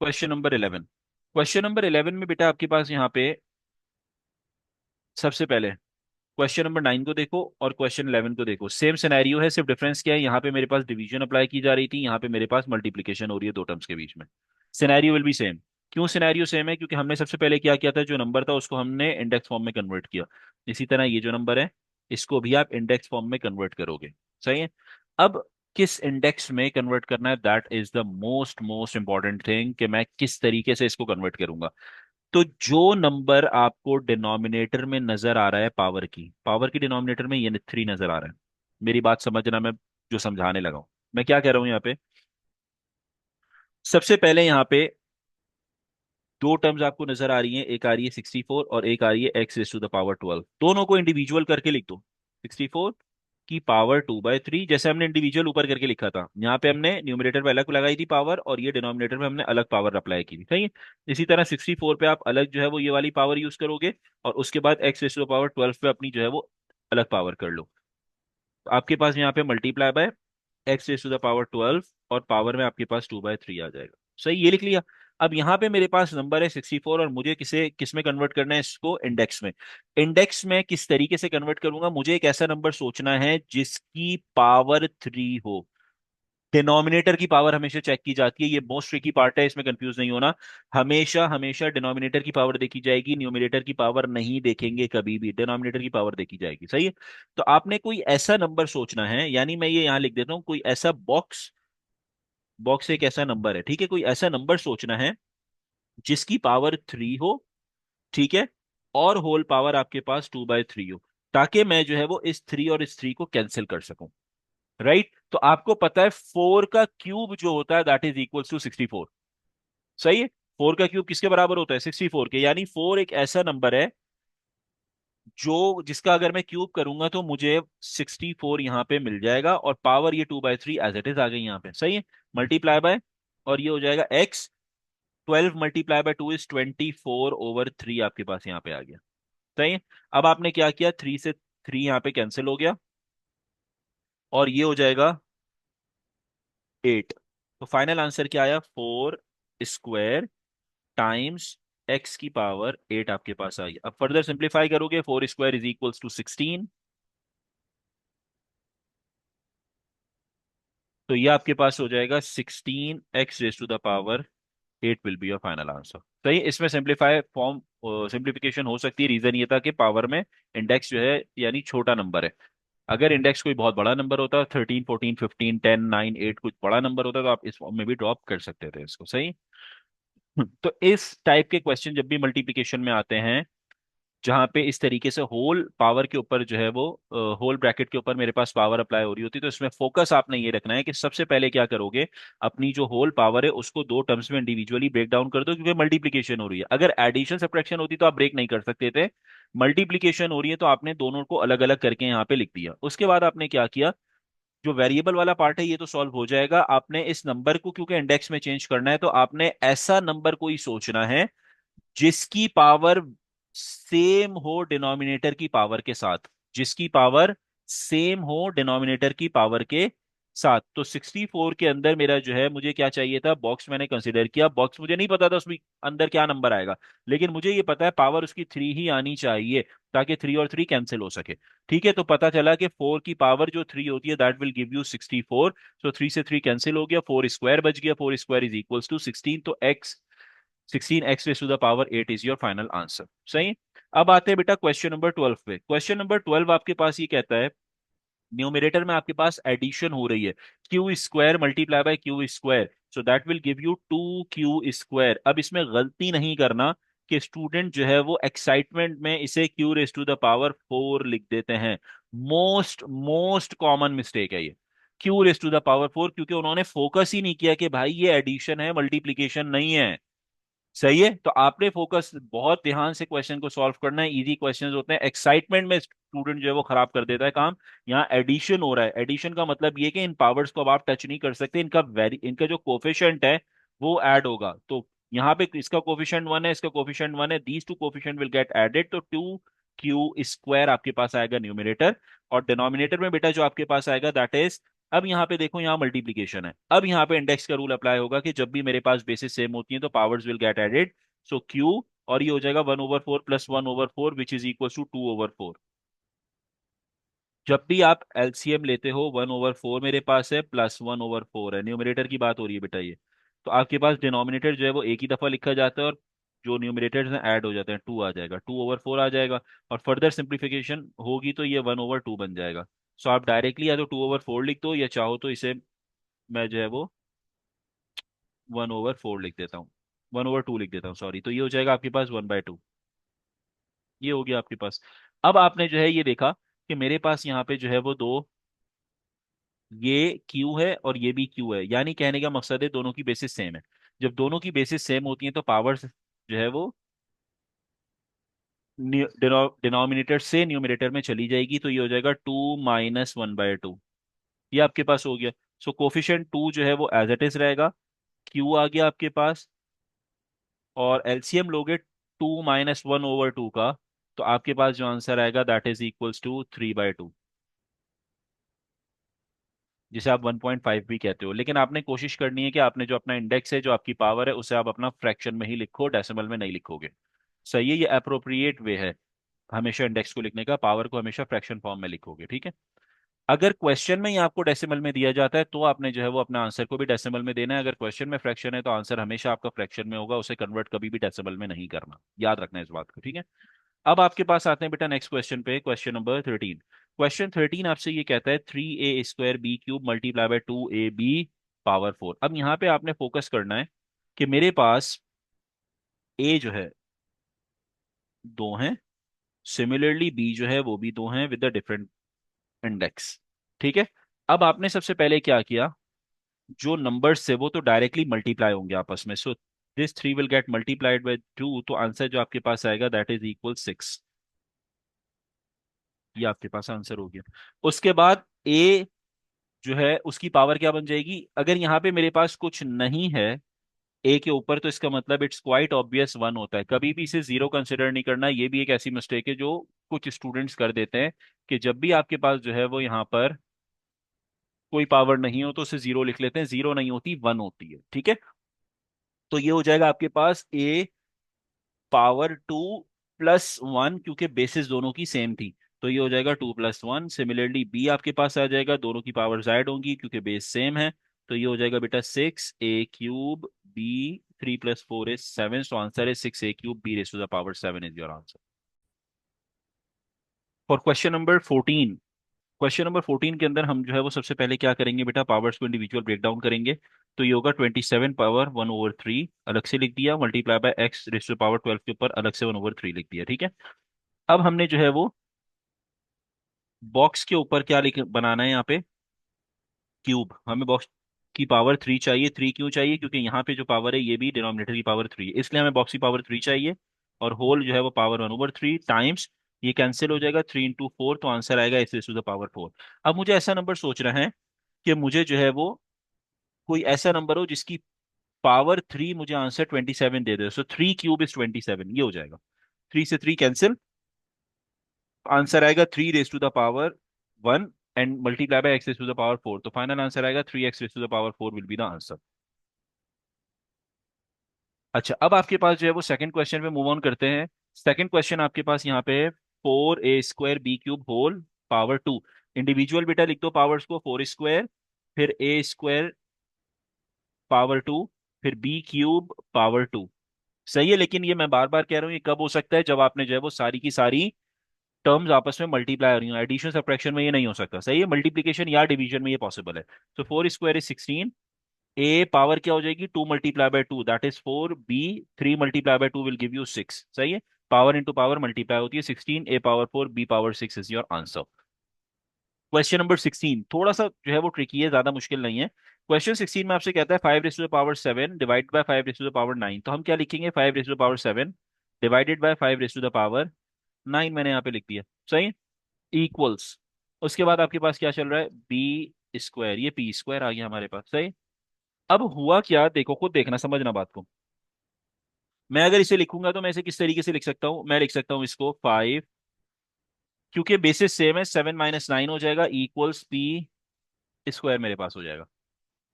Question number 11। Question number 11 में बेटा आपके पास यहाँ पे सबसे पहले क्वेश्चन नंबर 9 को देखो और क्वेश्चन 11 को देखो, सेम सिनेरियो है, सिर्फ डिफरेंस क्या है, यहाँ पे मेरे पास डिवीजन अप्लाई की जा रही थी, यहाँ पे मेरे पास मल्टीप्लिकेशन हो रही है दो टर्म्स के बीच में। Scenario will be same. क्यों सिनेरियो सेम है, क्योंकि हमने सबसे पहले क्या किया था, जो नंबर था उसको हमने इंडेक्स फॉर्म में कन्वर्ट किया। इसी तरह ये जो नंबर है, इसको भी आप इंडेक्स फॉर्म में कन्वर्ट करोगे, सही है। अब किस इंडेक्स में कन्वर्ट करना है, that is the most most important thing, कि मैं किस तरीके से इसको कन्वर्ट करूंगा। तो जो नंबर आपको डिनोमिनेटर में नजर आ रहा है, पावर की डिनोमिनेटर में ये 3 नजर आ रहा है। मेरी बात समझना, मैं जो समझाने लगा हूं, मैं क्या कह रहा हूं यहाँ पे, सबसे पहले यहाँ पे दो टर्म्स आपको नजर आ रही हैं, एक आ रही है 64 और एक आ रही है x⁻²। दोनों को इंडिविजुअल करके लिख दो। 64 की पावर 2/3, जैसे हमने इंडिविजुअल ऊपर करके लिखा था, यहाँ पे हमने न्यूमरेटर पे अलग लगाई थी पावर, और ये डिनोमिनेटर पे हमने अलग पावर अप्लाई की थी, सही है। इसी तरह 64 पे आप अलग जो है वो ये वाली पावर यूज करोगे, और उसके बाद x⁻12 पे अपनी जो है वो अलग पावर कर लो। तो आपके पास यहाँ पे मल्टीप्लाई बाय x⁻12, और पावर में आपके पास 2/3 आ जाएगा। सही, ये लिख लिया। अब यहाँ पे मेरे पास नंबर है 64, और मुझे किसे किस में कन्वर्ट करना है, इसको इंडेक्स में। इंडेक्स में किस तरीके से कन्वर्ट करूंगा, मुझे एक ऐसा नंबर सोचना है जिसकी पावर 3 हो। डिनोमिनेटर की पावर हमेशा चेक की जाती है, ये मोस्ट ट्रिकी पार्ट है, इसमें कंफ्यूज नहीं होना। हमेशा हमेशा डिनोमिनेटर की पावर देखी जाएगी, न्यूमिनेटर की पावर नहीं देखेंगे कभी भी, डिनोमिनेटर की पावर देखी जाएगी, सही है। तो आपने कोई ऐसा नंबर सोचना है, यानी मैं ये यहां लिख देता हूं, कोई ऐसा बॉक्स, बॉक्स एक ऐसा नंबर है, ठीक है, कोई ऐसा नंबर सोचना है जिसकी पावर 3 हो, ठीक है, और होल पावर आपके पास 2/3 हो, ताकि मैं जो है वो इस 3 और इस 3 को कैंसिल कर सकूं। राइट, तो आपको पता है 4 का क्यूब जो होता है दैट इज इक्वल्स टू 64। सही है, 4 का क्यूब किसके बराबर होता है, 64 के, यानी 4 एक ऐसा नंबर है जो जिसका अगर मैं क्यूब करूंगा तो मुझे 64 यहाँ पे मिल जाएगा, और पावर ये 2/3 एज इट इज आ गई यहाँ पे, सही है। मल्टीप्लाई बाय, और ये हो जाएगा x, 12 × 2 इज 24/3 आपके पास यहाँ पे आ गया, सही है। अब आपने क्या किया, 3 से 3 यहाँ पे कैंसिल हो गया, और ये हो जाएगा 8। तो फाइनल आंसर क्या आया, 4² टाइम्स x की पावर 8 आपके पास आई। अब फर्दर सिंप्लीफाई करोगे, 4² इज इक्वल्स टू 16। तो ये आपके पास हो जाएगा 16x⁻8 will be your final answer. सही, इसमें सिंप्लीफाई फॉर्म, सिंप्लीफिकेशन हो सकती है, रीजन ये था कि पावर में इंडेक्स जो है यानी छोटा नंबर है। अगर इंडेक्स कोई बहुत बड़ा नंबर होता, 13 14 15 10 9 8 कुछ बड़ा नंबर होता, तो आप इस फॉर्म में भी ड्रॉप कर सकते थे इसको, सही। तो इस टाइप के क्वेश्चन जब भी मल्टीप्लिकेशन में आते हैं, जहां पे इस तरीके से होल पावर के ऊपर जो है वो होल ब्रैकेट के ऊपर मेरे पास पावर अप्लाई हो रही होती है, तो इसमें फोकस आपने ये रखना है कि सबसे पहले क्या करोगे, अपनी जो होल पावर है उसको दो टर्म्स में इंडिविजुअली ब्रेक डाउन कर दो, क्योंकि मल्टीप्लिकेशन हो रही है। अगर एडिशन सब्ट्रैक्शन होती तो आप ब्रेक नहीं कर सकते थे, मल्टीप्लिकेशन हो रही है तो आपने दोनों को अलग अलग करके यहाँ पे लिख दिया। उसके बाद आपने क्या किया, जो वेरिएबल वाला पार्ट है ये तो सॉल्व हो जाएगा, आपने इस नंबर को क्योंकि इंडेक्स में चेंज करना है, तो आपने ऐसा नंबर कोई सोचना है जिसकी पावर सेम हो डिनोमिनेटर की पावर के साथ, जिसकी पावर सेम हो डिनोमिनेटर की पावर के साथ। तो 64 के अंदर मेरा जो है, मुझे क्या चाहिए था, बॉक्स मैंने कंसिडर किया, बॉक्स मुझे नहीं पता था उसमें अंदर क्या नंबर आएगा, लेकिन मुझे ये पता है पावर उसकी 3 ही आनी चाहिए, ताकि 3 और 3 कैंसिल हो सके। ठीक है, तो पता चला कि 4 की पावर जो 3 होती है दैट विल गिव यू 64। सो 3 से 3 कैंसिल हो गया, 4² बच गया, 4² इज इक्वल्स टू 16। तो x 16x⁻8 is your final answer, सही। अब आते हैं बेटा क्वेश्चन नंबर 12 पे। क्वेश्चन नंबर 12 आपके पास ये कहता है, न्यूमरेटर में आपके पास एडिशन हो रही है, q multiply by q, so that will give you 2q²। अब इसमें गलती नहीं करना कि स्टूडेंट जो है वो एक्साइटमेंट में इसे q⁻4 लिख देते हैं। मोस्ट मोस्ट कॉमन मिस्टेक है ये, q⁻4, क्योंकि उन्होंने फोकस ही नहीं किया कि भाई ये एडिशन है, मल्टीप्लीकेशन नहीं है। सही है, तो आपने फोकस बहुत ध्यान से क्वेश्चन को सॉल्व करना है, इजी क्वेश्चंस होते हैं, एक्साइटमेंट में स्टूडेंट जो है वो खराब कर देता है काम। यहाँ एडिशन हो रहा है, एडिशन का मतलब ये कि इन पावर्स को अब आप टच नहीं कर सकते, इनका जो कोफिशिएंट है वो ऐड होगा। तो यहाँ पे इसका कोफिशिएंट 1 है, इसका कोफिशिएंट 1 है, these two coefficient will get added, तो 2q² आपके पास आएगा न्यूमिनेटर, और डिनोमिनेटर में बेटा जो आपके पास आएगा दैट इज, अब यहाँ पे देखो यहाँ मल्टीप्लीकेशन है, अब यहाँ पे इंडेक्स का रूल अप्लाई होगा कि जब भी मेरे पास बेसिस सेम होती हैं तो powers will get added. So Q, और ये हो जाएगा 1/4 plus 1/4 which is equal to 2/4। जब भी आप एलसीएम लेते हो, 1/4 मेरे पास है प्लस 1/4 है, न्यूमरेटर की बात हो रही है बेटा ये, तो आपके पास डिनोमिनेटर जो है वो एक ही दफा लिखा जाता है, और जो न्यूमरेटर्स हैं ऐड हो जाते हैं, 2 आ जाएगा, 2/4 आ जाएगा, और फर्दर सिंप्लीफिकेशन होगी तो ये 1/2 बन जाएगा। सो आप डायरेक्टली या तो 2/4 लिख दो, या चाहो तो इसे मैं जो है वो 1/4 लिख देता हूँ, 1/2 लिख देता हूँ, सॉरी। तो ये हो जाएगा आपके पास 1/2, ये हो गया आपके पास। अब आपने जो है ये देखा कि मेरे पास यहाँ पे जो है वो दो, ये क्यू है और ये भी क्यू है, यानी कहने का मकसद है दोनों की बेसिस सेम है। जब दोनों की बेसिस सेम होती है तो पावर्स जो है वो डिनोमिनेटर से न्यूमरेटर में चली जाएगी, तो ये हो जाएगा 2 - 1/2। ये आपके पास हो गया। सो कोफिशिएंट 2 जो है वो एज इट इज रहेगा। क्यू आ गया आपके पास, और एलसीएम लोगे 2 - 1/2 का, तो आपके पास जो आंसर आएगा दैट इज इक्वल्स टू 3/2, जिसे आप 1.5 भी कहते हो। लेकिन आपने कोशिश करनी है कि आपने जो अपना इंडेक्स है, जो आपकी पावर है, उसे आप अपना फ्रैक्शन में ही लिखो, डेसिमल में नहीं लिखोगे। सही है, ये अप्रोप्रिएट वे है हमेशा इंडेक्स को लिखने का, पावर को हमेशा फ्रैक्शन फॉर्म में लिखोगे, ठीक है। अगर क्वेश्चन में ही आपको डेसिमल में दिया जाता है तो आपने जो है वो अपना आंसर को भी डेसिमल में देना है। अगर क्वेश्चन में फ्रैक्शन है तो आंसर हमेशा आपका फ्रैक्शन में होगा, उसे कन्वर्ट कभी भी डेसिमल में नहीं करना, याद रखना इस बात को, ठीक है। अब आपके पास आते हैं बेटा नेक्स्ट क्वेश्चन पे, क्वेश्चन नंबर 13। क्वेश्चन 13 आपसे ये कहता है 3a² मल्टीप्लाई बाय 2ab⁴। अब यहाँ पे आपने फोकस करना है कि मेरे पास a जो है दो हैं, सिमिलरली b जो है वो भी दो हैं विद द डिफरेंट इंडेक्स, ठीक है। अब आपने सबसे पहले क्या किया, जो नंबर्स थे वो तो डायरेक्टली मल्टीप्लाई होंगे आपस में, so this 3 will get multiplied by 2, तो आंसर जो आपके पास आएगा दैट इज इक्वल 6। ये आपके पास आंसर हो गया। उसके बाद ए जो है उसकी पावर क्या बन जाएगी, अगर यहाँ पे मेरे पास कुछ नहीं है ए के ऊपर, तो इसका मतलब इट्स क्वाइट ऑब्वियस 1 होता है। कभी भी इसे जीरो कंसिडर नहीं करना। ये भी एक ऐसी मिस्टेक है जो कुछ स्टूडेंट्स कर देते हैं, कि जब भी आपके पास जो है वो यहाँ पर कोई पावर नहीं हो तो उसे जीरो लिख लेते हैं। जीरो नहीं होती, 1 होती है, ठीक है। तो ये हो जाएगा आपके पास ए पावर 2 + 1, क्योंकि बेसिस दोनों की सेम थी, तो ये हो जाएगा 2 + 1। सिमिलरली बी आपके पास आ जाएगा, दोनों की पावर ऐड होंगी क्योंकि बेस सेम है, तो ये हो जाएगा बेटा 6a³ b 3 + 4 is 7, तो आंसर है 6a³ b⁻⁷ is your answer for question number 14। Question number 14 के अंदर हम जो है वो सबसे पहले क्या करेंगे बेटा, पावर्स को इंडिविजुअल ब्रेक डाउन करेंगे। तो ये होगा 27 पावर 1/3 अलग से लिख दिया, मल्टीप्लाई बाय x⁻12 के ऊपर अलग से 1/3 लिख दिया, ठीक है। अब हमने जो है वो बॉक्स के ऊपर क्या लिख बनाना है यहाँ पे, क्यूब। हमें बॉक्स की पावर 3 चाहिए। 3 क्यों चाहिए, क्योंकि यहाँ पे जो पावर है ये भी डिनोमिनेटर की पावर 3 है, इसलिए हमें बॉक्स की पावर 3 चाहिए। और होल जो है वो पावर 1/3 टाइम्स, ये कैंसिल हो जाएगा 3 × 4, तो आंसर आएगा x⁻⁴। अब मुझे ऐसा नंबर सोचना है कि मुझे जो है वो कोई ऐसा नंबर हो जिसकी पावर 3 मुझे answer 27 they they. So 3³ is 27, ये हो जाएगा। 3 से 3 कैंसिल, आंसर आएगा 3 raised to the power 1 and multiply by x⁻⁴, तो फाइनल आंसर आएगा 3x⁻⁴ will be the answer. अच्छा, अब आपके पास जो है वो सेकंड क्वेश्चन पे मूव ऑन करते हैं। सेकंड क्वेश्चन आपके पास यहाँ पे है 4a² b³ whole power 2। Individual बेटा लिख दो पावर्स को, 4², फिर a² पावर 2, फिर b³ पावर 2। सही है, लेकिन ये मैं बार बार कह रहा हूँ, ये कब हो सकता है, जब आपने जो है वो सारी की सारी टर्म्स आपस में मल्टीप्लाई हो रही हो। एडिशन सब्ट्रैक्शन में ये नहीं हो सकता, सही है। मल्टीप्लीकेशन या डिवीजन में ये पॉसिबल है। तो 4² इज 16। ए पावर क्या हो जाएगी, 2 × 2 that is 4, b 3 × 2 will give you 6, सही है। पावर इंटू पावर मल्टीप्लाई होती है, 16 a⁻4 b⁻6 is your answer. Question number 16 थोड़ा सा जो है वो ट्रिकी है, ज्यादा मुश्किल नहीं है। क्वेश्चन 16 में आपसे कहता है 5⁻7 डिवाइड बाय 5⁻9। तो हम क्या लिखेंगे, 5⁻7 डिवाइडेड बाय 5⁻9, मैंने यहाँ पे लिख दिया, सही। इक्वल्स, उसके बाद आपके पास क्या चल रहा है, b², ये p² आ गया हमारे पास, सही। अब हुआ क्या, देखो खुद देखना, समझना बात को। मैं अगर इसे लिखूंगा तो मैं इसे किस तरीके से लिख सकता हूं, मैं लिख सकता हूं इसको 5, क्योंकि बेसिस सेम है, 7 - 9 हो जाएगा, इक्वल्स p² मेरे पास हो जाएगा,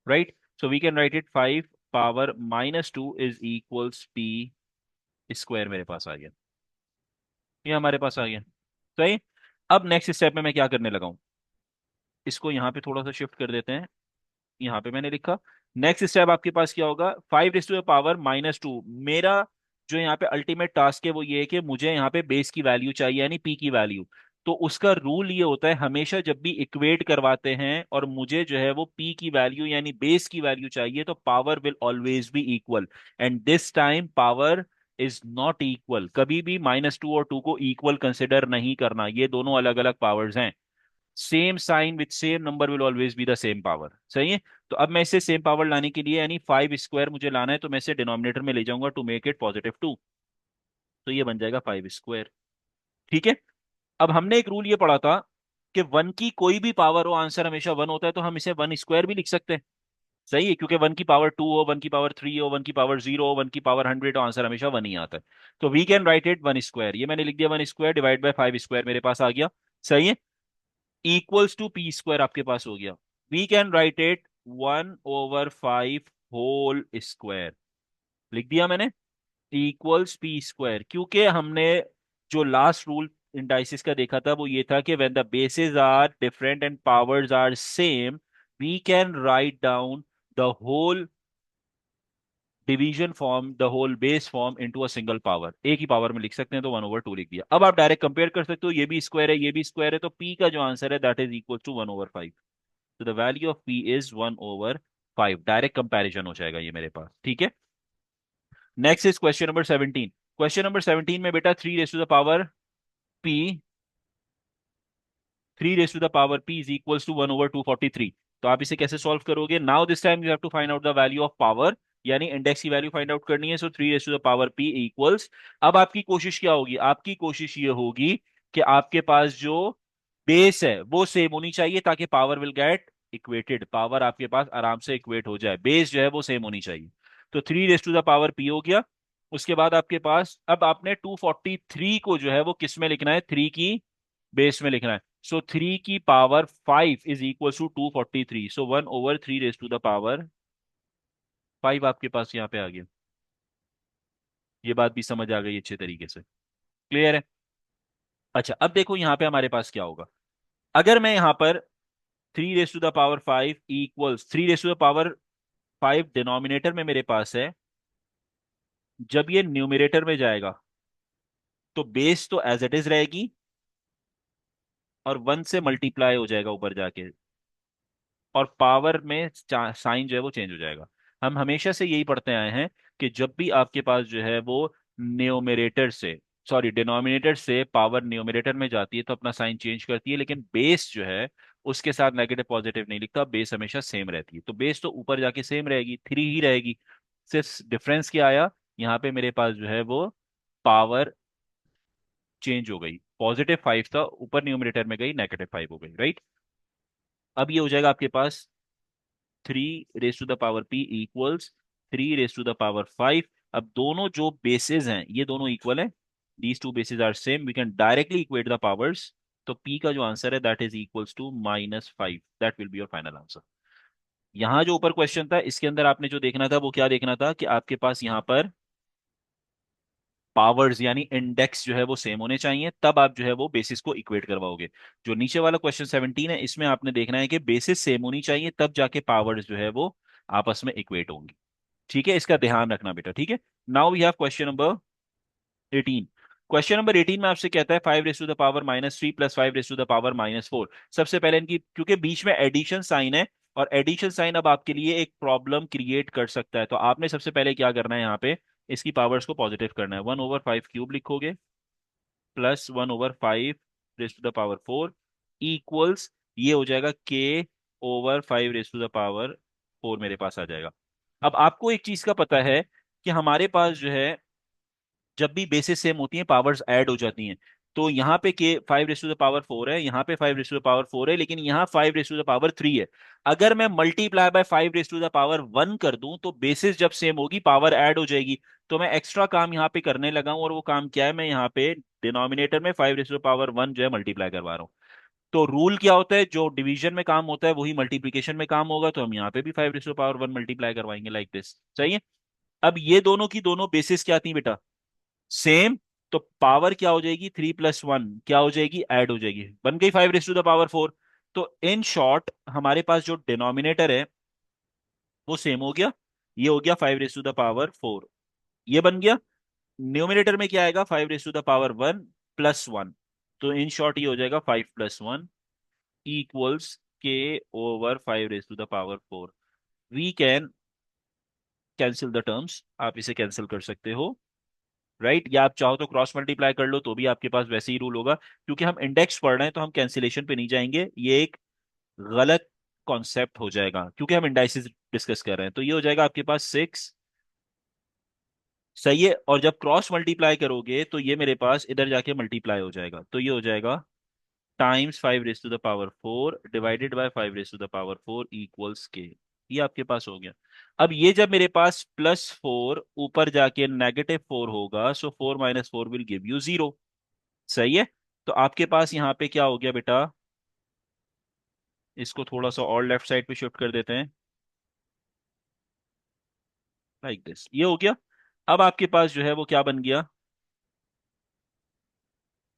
right. So we can write it 5 power -2 is equals p² मेरे पास आ गया, ये हमारे पास आ गया, सही। अब नेक्स्ट स्टेप में मैं क्या करने लगा हूं, इसको यहाँ पे थोड़ा सा शिफ्ट कर देते हैं। यहाँ पे मैंने लिखा, नेक्स्ट स्टेप आपके पास क्या होगा, 5⁻⁻2। मेरा जो यहाँ पे अल्टीमेट टास्क है वो ये है कि मुझे यहाँ पे बेस की वैल्यू चाहिए, यानी पी की वैल्यू। तो उसका रूल ये होता है, हमेशा जब भी इक्वेट करवाते हैं और मुझे जो है वो पी की वैल्यू यानी बेस की वैल्यू चाहिए, तो power will always B equal. And this time power is not equal. कभी भी -2 और 2 को इक्वल कंसिडर नहीं करना, ये दोनों अलग अलग पावर्स हैं। Same sign with same number will always be the same power. सही है। तो अब मैं इसे सेम पावर लाने के लिए यानी 5 स्क्वायर मुझे लाना है, तो मैं इसे डिनोमिनेटर में ले जाऊंगा टू मेक इट पॉजिटिव 2। तो ये बन जाएगा 5 स्क्वायर। ठीक है। अब हमने एक रूल ये पढ़ा था कि वन की कोई भी पावर हो आंसर हमेशा वन होता है, तो हम इसे 1 स्क्वायर भी लिख सकते हैं। सही है, क्योंकि 1 की पावर 2 हो, 1 की पावर 3 हो, 1 की पावर 0 हो, 1 की पावर 100 हो, आंसर हमेशा वन ही आता है। तो we can write it 1 square. ये मैंने लिख दिया 1 स्क्वायर डिवाइड बाय 5 स्क्वायर मेरे पास आ गया। सही है। इक्वल्स टू पी स्क्वायर आपके पास हो गया। We can write it 1/5 whole square. लिख दिया मैंने। इक्वल्स पी स्क्वायर, क्योंकि हमने जो लास्ट रूल इंडाइसिस का देखा था वो ये था कि when the basis are different and powers are same, we can write down the whole division form, the whole base form into a single power. एक ही पावर में लिख सकते हैं, तो 1/2 लिख दिया। अब आप डायरेक्ट कंपेयर कर सकते हो, ये भी स्क्वायर है, ये भी स्क्वायर है, तो पी का जो आंसर है दैट इज इक्वल टू 1/5। तो the value of P is 1/5। Direct comparison हो जाएगा ये मेरे पास। ठीक है। Next is question number 17। Question number 17 में बेटा 3 p 3 इज इक्वल्स टू 1/243। तो आप इसे कैसे सॉल्व करोगे? Now this time you have to find out the value of power, यानी इंडेक्स की वैल्यू फाइंड आउट करनी है। सो 3 p इक्वल्स, अब आपकी कोशिश क्या होगी? आपकी कोशिश ये होगी कि आपके पास जो बेस है वो सेम होनी चाहिए, ताकि power will get equated. Power आपके पास आराम से इक्वेट हो जाए, बेस जो है वो सेम होनी चाहिए। तो 3 p हो गया। उसके बाद आपके पास, अब आपने 243 को जो है वो किस में लिखना है? 3 की बेस में लिखना है। सो 3 की पावर 5 इज इक्वल टू 243। सो 1/3 आपके पास यहाँ पे आ गया। ये बात भी समझ आ गई अच्छे तरीके से। क्लियर है? अच्छा, अब देखो यहाँ पे हमारे पास क्या होगा। अगर मैं यहाँ पर 3 5 इक्वल्स 3 5 डिनोमिनेटर में मेरे पास है, जब ये न्यूमरेटर में जाएगा तो बेस तो एज इट इज रहेगी और 1 से मल्टीप्लाई हो जाएगा ऊपर जाके, और पावर में साइन जो है वो चेंज हो जाएगा। हम हमेशा से यही पढ़ते आए हैं कि जब भी आपके पास जो है वो न्यूमरेटर से, सॉरी डिनोमिनेटर से पावर न्यूमरेटर में जाती है तो अपना साइन चेंज करती है, लेकिन बेस जो है उसके साथ नेगेटिव पॉजिटिव नहीं लिखता, बेस हमेशा सेम रहती है। तो बेस तो ऊपर जाके सेम रहेगी, 3 ही रहेगी। सिर्फ डिफरेंस क्या आया? यहाँ पे मेरे पास जो है वो पावर चेंज हो गई, +5 था ऊपर न्यूमरेटर में गई -5 हो गई, राइट। अब ये हो जाएगा आपके पास 3 p इक्वल्स 3 5। अब दोनों जो बेसिस हैं ये दोनों इक्वल हैं, these two bases are same, we can directly equate the powers. तो p का जो आंसर है that is equals to -5। That will be your final answer. यहाँ जो ऊपर क्वेश्चन था इसके अंदर आपने जो देखना था वो क्या देखना था कि आपके पास यहाँ पर पावर्स यानी इंडेक्स जो है वो सेम होने चाहिए, तब आप जो है वो बेसिस को इक्वेट करवाओगे। जो नीचे वाला क्वेश्चन 17 है इसमें आपने देखना है कि बेसिस सेम होनी चाहिए, तब जाके पावर्स जो है वो आपस में इक्वेट होंगी। ठीक है, इसका ध्यान रखना बेटा। ठीक है। Now we have question number 18। Question number 18 में आपसे कहता है 5 raise to the power -3 plus 5 raise to the power -4। सबसे पहले इनकी, क्योंकि बीच में एडिशन साइन है, और एडिशन साइन अब आपके लिए एक प्रॉब्लम क्रिएट कर सकता है, तो आपने सबसे पहले क्या करना है, यहाँ पे इसकी पावर्स को पॉजिटिव करना है। 1/5 लिखोगे plus 1/5 raise to the power 4 equals, ये हो जाएगा k/5 raise to the power 4 मेरे पास आ जाएगा। अब आपको एक चीज का पता है कि हमारे पास जो है जब भी बेसिस सेम होती हैं पावर्स ऐड हो जाती हैं। तो यहाँ पे के 5 रेस टू द पावर 4 है, यहाँ पे 5 रेस टू द पावर 4 है, लेकिन यहाँ 5 रेस टू द पावर 3 है। अगर मैं multiply by 5 raise to the power 1 कर दूं तो बेसिस जब सेम होगी पावर ऐड हो जाएगी। तो मैं एक्स्ट्रा काम यहाँ पे करने लगा हूं, और वो काम क्या है, मैं यहाँ पे डिनोमिनेटर में 5 रेस टू द पावर 1 जो है मल्टीप्लाई करवा रहा हूँ। तो रूल क्या होता है, जो डिवीजन में काम होता है वही मल्टीप्लीकेशन में काम होगा, तो हम यहाँ पे भी 5 raise to the power 1 multiply करवाएंगे लाइक दिस। सही है। अब ये दोनों की दोनों बेसिस क्या थी बेटा? सेम। तो पावर क्या हो जाएगी? 3 + 1 क्या हो जाएगी? ऐड हो जाएगी, बन गई 5 रेस टू द पावर 4। तो इन शॉर्ट हमारे पास जो डिनोमिनेटर है वो सेम हो गया, ये हो गया 5 रेस टू द पावर 4, ये बन गया। न्यूमिनेटर में क्या आएगा? 5 रेस टू द पावर 1 + 1। तो इन शॉर्ट ये हो जाएगा 5 + 1 equals k/5 raise to the power 4। We can cancel the terms, आप इसे कैंसिल कर सकते हो। राइट, या आप चाहो तो क्रॉस मल्टीप्लाई कर लो तो भी आपके पास वैसे ही रूल होगा। क्योंकि हम इंडेक्स पढ़ रहे हैं तो हम कैंसिलेशन पे नहीं जाएंगे, ये एक गलत कॉन्सेप्ट हो जाएगा क्योंकि हम इंडाइसिस डिस्कस कर रहे हैं। तो ये हो जाएगा आपके पास 6, सही है। और जब क्रॉस मल्टीप्लाई करोगे तो ये मेरे पास इधर जाके मल्टीप्लाई हो जाएगा, तो ये हो जाएगा times 5 raise to the power 4 divided by 5 raise to the power 4 equals K. ये आपके पास हो गया। अब ये जब मेरे पास +4 ऊपर जाके -4 होगा, सो 4 - 4 विल गिव यू 0, सही है। तो आपके पास यहाँ पे क्या हो गया बेटा, इसको थोड़ा सा और लेफ्ट साइड पे शिफ्ट कर देते हैं, लाइक दिस, ये हो गया। अब आपके पास जो है वो क्या बन गया,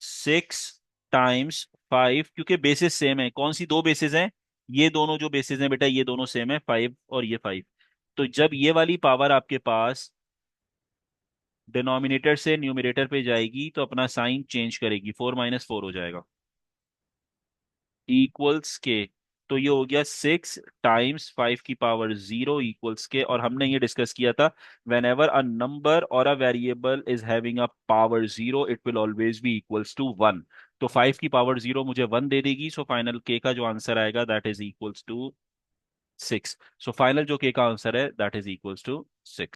6 टाइम्स 5, क्योंकि बेसिस सेम है। कौन सी दो बेसिस हैं, ये दोनों जो बेसिस हैं बेटा, ये दोनों सेम है, 5 और ये 5। तो जब ये वाली पावर आपके पास डिनोमिनेटर से न्यूमरेटर पे जाएगी तो अपना साइन चेंज करेगी, 4 - 4 हो जाएगा इक्वल्स के। तो ये हो गया 6 टाइम्स 5 की पावर 0 इक्वल्स के। और हमने ये डिस्कस किया था, वेन एवर अ नंबर और a variable is having a power 0 it will always be equals to 1। तो 5 की पावर 0 मुझे 1 दे देगी, सो फाइनल के का जो आंसर आएगा that is equals to 6। So final जो के का आंसर है दैट इज इक्वल्स टू 6।